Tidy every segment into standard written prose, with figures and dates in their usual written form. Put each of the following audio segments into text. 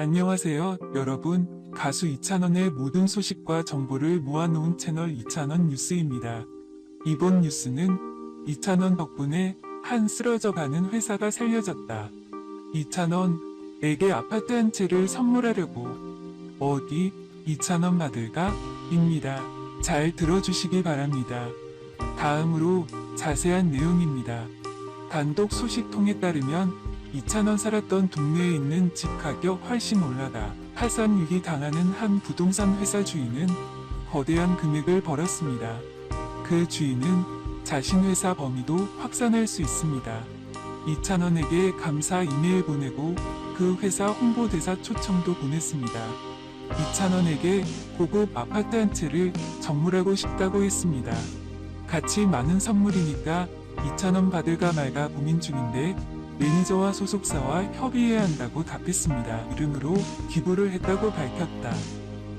안녕하세요, 여러분. 가수 이찬원의 모든 소식과 정보를 모아놓은 채널 이찬원 뉴스입니다. 이번 뉴스는 이찬원 덕분에 한 쓰러져가는 회사가 살려졌다. 이찬원에게 아파트 한 채를 선물하려고 어디 이찬원 받을까? 입니다. 잘 들어주시기 바랍니다. 다음으로 자세한 내용입니다. 단독 소식통에 따르면 이찬원 살았던 동네에 있는 집 가격 훨씬 올라가 파산 위기 당하는 한 부동산 회사 주인은 거대한 금액을 벌었습니다. 그 주인은 자신 회사 범위도 확산할 수 있습니다. 이찬원에게 감사 이메일 보내고 그 회사 홍보대사 초청도 보냈습니다. 이찬원에게 고급 아파트 한 채를 선물하고 싶다고 했습니다. 가치 많은 선물이니까 이찬원 받을까 말까 고민 중인데 매니저와 소속사와 협의해야 한다고 답했습니다. 이름으로 기부를 했다고 밝혔다.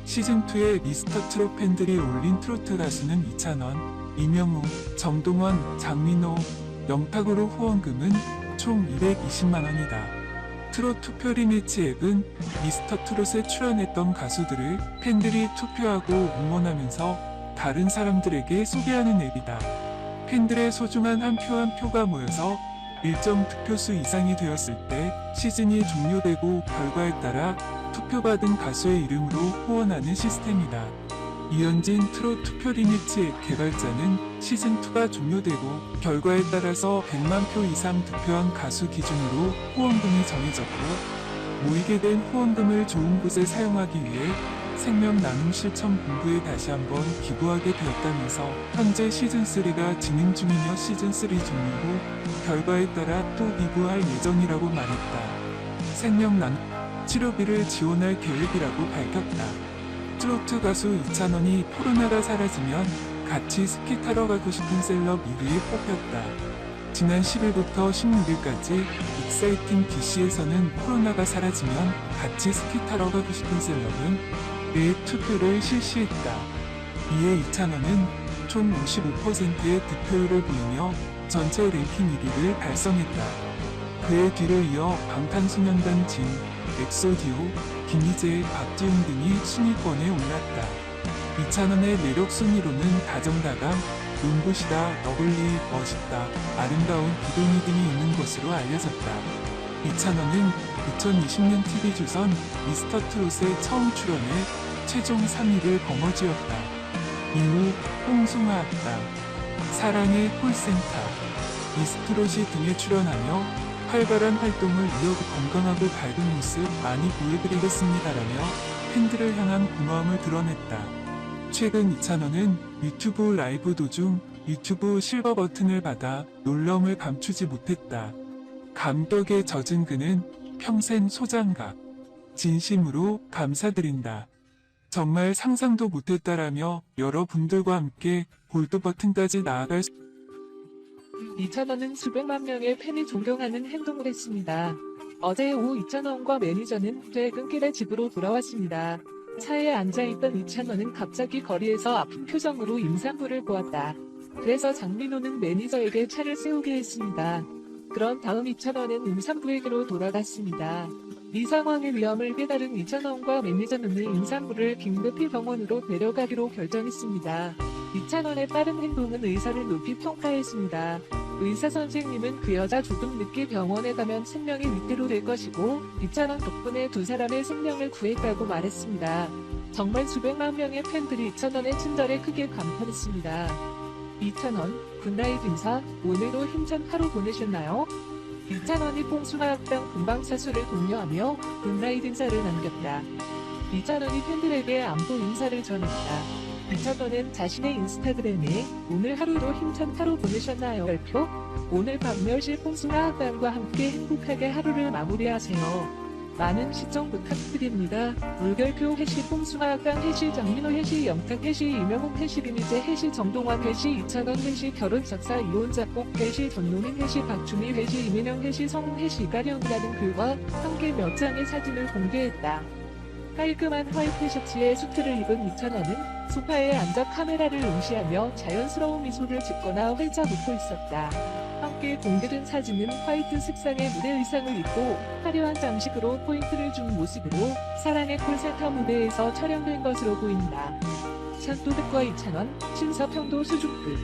시즌2의 미스터트롯 팬들이 올린 트로트 가수는 이찬원, 이명웅, 정동원, 장민호, 명탁으로 후원금은 총 220만원이다. 트롯 투표 리매치 앱은 미스터트롯에 출연했던 가수들을 팬들이 투표하고 응원하면서 다른 사람들에게 소개하는 앱이다. 팬들의 소중한 한 표 한 표가 모여서 일정 득표수 이상이 되었을 때 시즌이 종료되고 결과에 따라 투표받은 가수의 이름으로 후원하는 시스템이다. 이현진 트롯 투표 리매치 앱 개발자는 시즌2가 종료되고 결과에 따라서 100만 표 이상 득표한 가수 기준으로 후원금이 정해졌고 모이게 된 후원금을 좋은 곳에 사용하기 위해 생명 나눔 실천 본부에 다시 한번 기부하게 되었다면서 현재 시즌3가 진행 중이며 시즌3 종료 후 결과에 따라 또 기부할 예정이라고 말했다. 생명 나눔 치료비를 지원할 계획이라고 밝혔다. 트로트 가수 이찬원이 코로나가 사라지면 같이 스키 타러 가고 싶은 셀럽 1위에 뽑혔다. 지난 10일부터 16일까지 익사이팅 BC에서는 코로나가 사라지면 같이 스키 타러 가고 싶은 셀럽은 내 투표를 실시했다. 이에 이찬원은 총 55%의 득표율을 보이며 전체 랭킹 1위를 달성했다. 그의 뒤를 이어 방탄소년단 진, 엑소디오, 김희재, 박지훈 등이 순위권에 올랐다. 이찬원의 매력 순위로는 다정다감, 눈부시다, 러블리, 멋있다, 아름다운 비동이 등이 있는 것으로 알려졌다. 이찬원은 2020년 TV조선 미스터트롯에 처음 출연해 최종 3위를 거머쥐었다. 이후 홍숭아 악당, 사랑의 콜센터, 미스트롯이 등에 출연하며 활발한 활동을 이어고 건강하고 밝은 모습 많이 보여드리겠습니다라며 팬들을 향한 고마움을 드러냈다. 최근 이찬원은 유튜브 라이브 도중 유튜브 실버 버튼을 받아 놀라움을 감추지 못했다. 감격에 젖은 그는 평생 소장각, 진심으로 감사드린다. 정말 상상도 못했다라며 여러분들과 함께 골드 버튼까지 나아갈 수 이찬원은 수백만 명의 팬이 존경하는 행동을 했습니다. 어제 오후 이찬원과 매니저는 퇴근길에 집으로 돌아왔습니다. 차에 앉아있던 이찬원은 갑자기 거리에서 아픈 표정으로 임산부를 보았다. 그래서 장민호는 매니저에게 차를 세우게 했습니다. 그런 다음 이찬원은 임산부에게로 돌아갔습니다. 이 상황의 위험을 깨달은 이찬원과 매니저는 임산부를 긴급히 병원으로 데려가기로 결정했습니다. 이찬원의 빠른 행동은 의사를 높이 평가했습니다. 의사 선생님은 그 여자 조금 늦게 병원에 가면 생명이 위태로 될 것이고 이찬원 덕분에 두 사람의 생명을 구했다고 말했습니다. 정말 수백만 명의 팬들이 이찬원의 친절에 크게 감탄했습니다. 이찬원, 굿나잇 인사, 오늘도 힘찬 하루 보내셨나요? 이찬원이 뽕숭아 악당 금방사수를 독려하며 굿나잇 인사를 남겼다. 이찬원이 팬들에게 안부 인사를 전했다. 이찬원은 자신의 인스타그램에 오늘 하루도 힘찬 하루 보내셨나요? 발표? 오늘 밤 10시 뽕숭아 악당과 함께 행복하게 하루를 마무리하세요. 많은 시청 부탁드립니다. 물결표 해시 뽕숭아 악당 해시 장민호 해시 영탁 해시 이명웅 해시 김희재 해시 정동원 해시 이찬원 해시 결혼 작사 이혼 작곡 해시 전노민 해시 박준희 해시 이민영 해시 성웅 해시 이가령이라는 글과 함께 몇 장의 사진을 공개했다. 깔끔한 화이트 셔츠에 수트를 입은 이찬원은 소파에 앉아 카메라를 응시하며 자연스러운 미소를 짓거나 활짝 웃고 있었다. 함께 공개된 사진은 화이트 색상의 무대 의상을 입고 화려한 장식으로 포인트를 준 모습으로 사랑의 콜센터 무대에서 촬영된 것으로 보인다. 1,500과 2,000원, 심사평도 수줍급.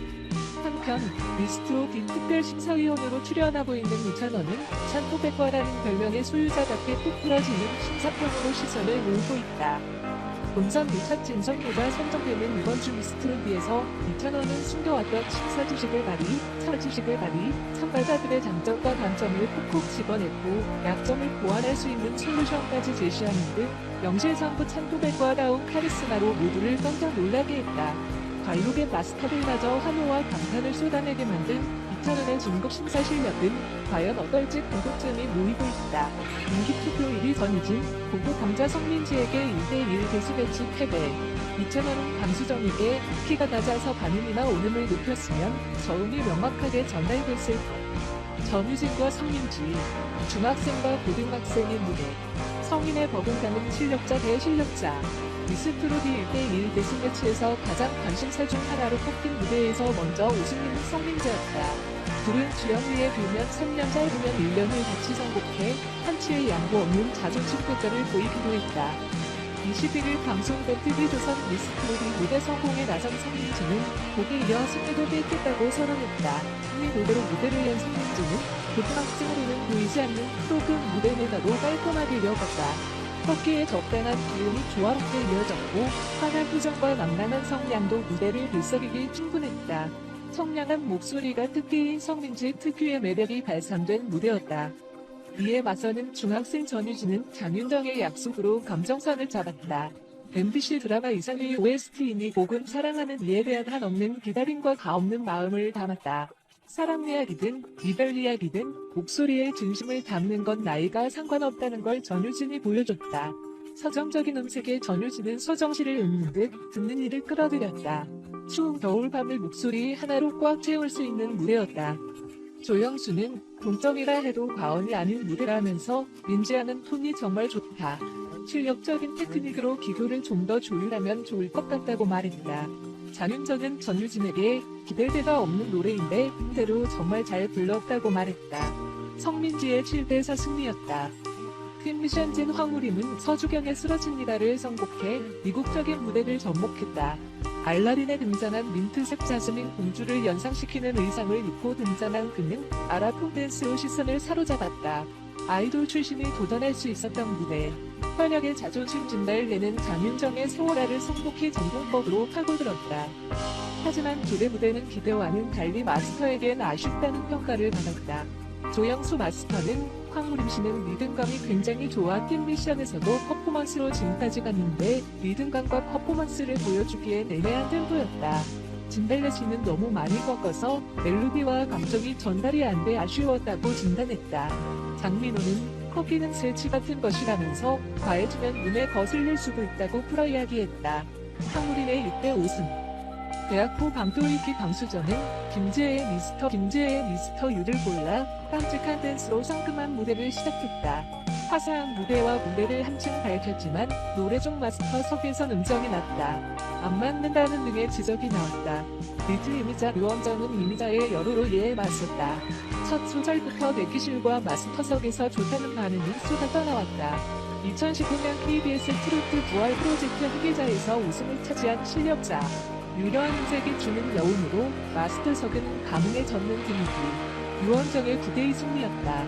한편 미스트로 빅특별 심사위원으로 출연하고 있는 2,000원은 1,500과라는 별명의 소유자답게 뚝 부러지는 심사평으로 시선을 모으고 있다. 본선 무착 진성료가 선정되는 이번 주 미스트로비에서 2,000원은 숨겨왔던 심사 지식을 발휘, 참가자들의 장점과 단점을 콕콕 집어냈고 약점을 보완할 수 있는 솔루션까지 제시하는 듯 명실상부 1,500과다운 카리스마로 모두를 깜짝 놀라게 했다. 관록의 마스터들마저 환호와 감탄을 쏟아내게 만든 2,000원의 중국 심사 실력은 과연 어떨지 궁금증이 모이고 있다. 인기 투표 1위 전유진, 고고 강자 성민지에게 1대1 데스매치 패배. 2,000원은 강수정에게 키가 낮아서 반응이나 오름을 높였으면 저음이 명확하게 전달됐을 것. 전유진과 성민지, 중학생과 고등학생의 무대. 성인의 버금가는 실력자 대 실력자. 미스트로디 1대1 데스매치에서 가장 관심사 중 하나로 꼽힌 무대에서 먼저 우승인 성민지였다. 둘은 주연위에 들면 3년 짧으면 1년을 같이 선곡해 한치의 양보 없는 자존심 대결을 보이기도 했다. 21일 방송된 TV조선 미스트로디 무대 성공에 나선 성민지는 곡에 이어 승리도 획득했다고 선언했다. 흥미 노래로 무대를 연 성민지는 고등학생으로는 보이지 않는 프로급 무대 매너로 깔끔하게 이어갔다. 꺾기에 적당한 기운이 조화롭게 이어졌고 환한 표정과 낭랑한 성량도 무대를 들썩이기 충분했다. 청량한 목소리가 특기인 성민지 특유의 매력이 발산된 무대였다. 이에 맞서는 중학생 전유진은 장윤정의 약속으로 감정선을 잡았다. MBC 드라마 이상의 OST이니 곡은 사랑하는 이에 대한 한없는 기다림과 가없는 마음을 담았다. 사랑 이야기든 이별 이야기든 목소리에 진심을 담는 건 나이가 상관없다는 걸 전유진이 보여줬다. 서정적인 음색의 전유진은 서정시를 읊는 듯 듣는 이를 끌어들였다. 추운 겨울밤을 목소리 하나로 꽉 채울 수 있는 무대였다. 조영수는 동점이라 해도 과언이 아닌 무대라면서 민지하는 톤이 정말 좋다. 실력적인 테크닉으로 기교를 좀 더 조율하면 좋을 것 같다고 말했다. 장윤정은 전유진에게 기댈 데가 없는 노래인데 그대로 정말 잘 불렀다고 말했다. 성민지의 7대4 승리였다. 퀸미션진 황우림은 서주경의 쓰러집니다를 선곡해 이국적인 무대를 접목했다. 알라린에 등장한 민트색 자스민 공주를 연상시키는 의상을 입고 등장한 그는 아라풍 댄스로 시선을 사로잡았다. 아이돌 출신이 도전할 수 있었던 무대. 현역의 자존심 진달래는 장윤정의 세월아를 선곡해 전공법으로 파고들었다. 하지만 둘의 무대는 기대와는 달리 마스터에겐 아쉽다는 평가를 받았다. 조영수 마스터는 황우림 씨는 리듬감이 굉장히 좋아 팀 미션에서도 퍼포먼스로 지금까지 갔는데 리듬감과 퍼포먼스를 보여주기에 애매한 템포였다. 진달래 씨는 너무 많이 꺾어서 멜로디와 감정이 전달이 안 돼 아쉬웠다고 진단했다. 장민호는 꺾이는 새치 같은 것이라면서 과해지면 눈에 거슬릴 수도 있다고 풀어 이야기했다. 황우림의 6대 5승. 대학부 방토익기 방수전은 김재의 미스터 유를 골라 깜찍한 댄스로 상큼한 무대를 시작했다. 화사한 무대와 무대를 한층 밝혔지만 노래 중 마스터석에선 음정이 낮다. 안 맞는다는 등의 지적이 나왔다. 리틀 이미자 류원정은 이미자의 여로로 이에 맞섰다. 첫 소절부터 내기실과 마스터석에서 좋다는 반응이 쏟아 떠나왔다. 2019년 KBS 트로트 부활 프로젝트 후계자에서 우승을 차지한 실력자. 유려한 음색이 주는 여운으로 마스터석은 감흥에 젖는 분위기. 류원정의 9대2 승리였다.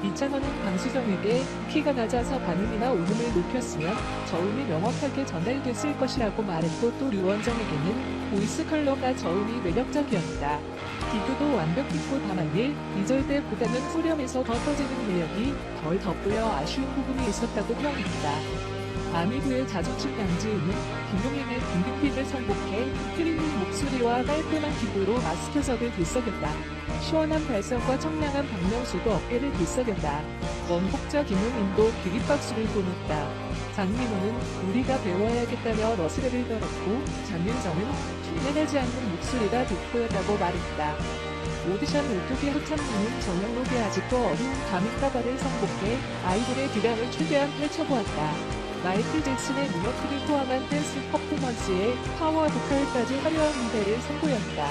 2,000원은 강수정에게 키가 낮아서 반음이나 오름을 높였으면 저음이 명확하게 전달됐을 것이라고 말했고 또 류원정에게는 보이스 컬러가 저음이 매력적이었다. 기교도 완벽했고 다만 2절 때보다는 후렴에서 더 터지는 매력이 덜 덧보여 아쉬운 부분이 있었다고 평했다. 아미브의 자존심 양지은은 김용임의 빈딩핀을 선곡해 흐리는 목소리와 깔끔한 기교로 마스터석을 들썩였다. 시원한 발성과 청량한 박명수도 어깨를 들썩였다. 원곡자 김용임도 기립박수를 보냈다. 장민호는 우리가 배워야겠다며 러스레를 떨었고 장윤정은 흉내내지 않는 목소리가 돋보였다고 말했다. 오디션 오토기 합창단은 정영록의 아직도 어두운 가민가발을 선곡해 아이돌의 기량을 최대한 펼쳐보았다. 마이클 잭슨의 문어크를 포함한 댄스 퍼포먼스에 파워 보컬까지 화려한 무대를 선보였다.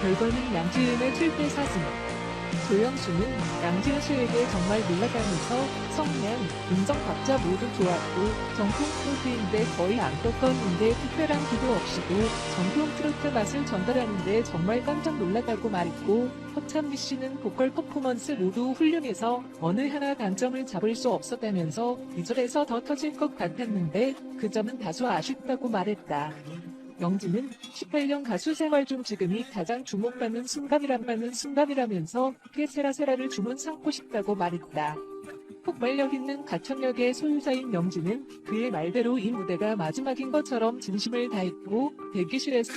결과는 양지은의 7대 4승. 조영수는 양지은 씨에게 정말 놀라다면서 성량, 음정 박자 모두 좋았고 정통 트로트인데 거의 안 꺾었는데 특별한 기도 없이도 정통 트로트 맛을 전달하는데 정말 깜짝 놀랐다고 말했고 허찬미 씨는 보컬 퍼포먼스 모두 훌륭해서 어느 하나 단점을 잡을 수 없었다면서 2절에서 더 터질 것 같았는데 그 점은 다소 아쉽다고 말했다. 영지는 18년 가수 생활 중 지금이 가장 주목받는 순간이라면서 세라세라를 주문 삼고 싶다고 말했다. 폭발력 있는 가창력의 소유자인 영지는 그의 말대로 이 무대가 마지막인 것처럼 진심을 다했고 대기실에서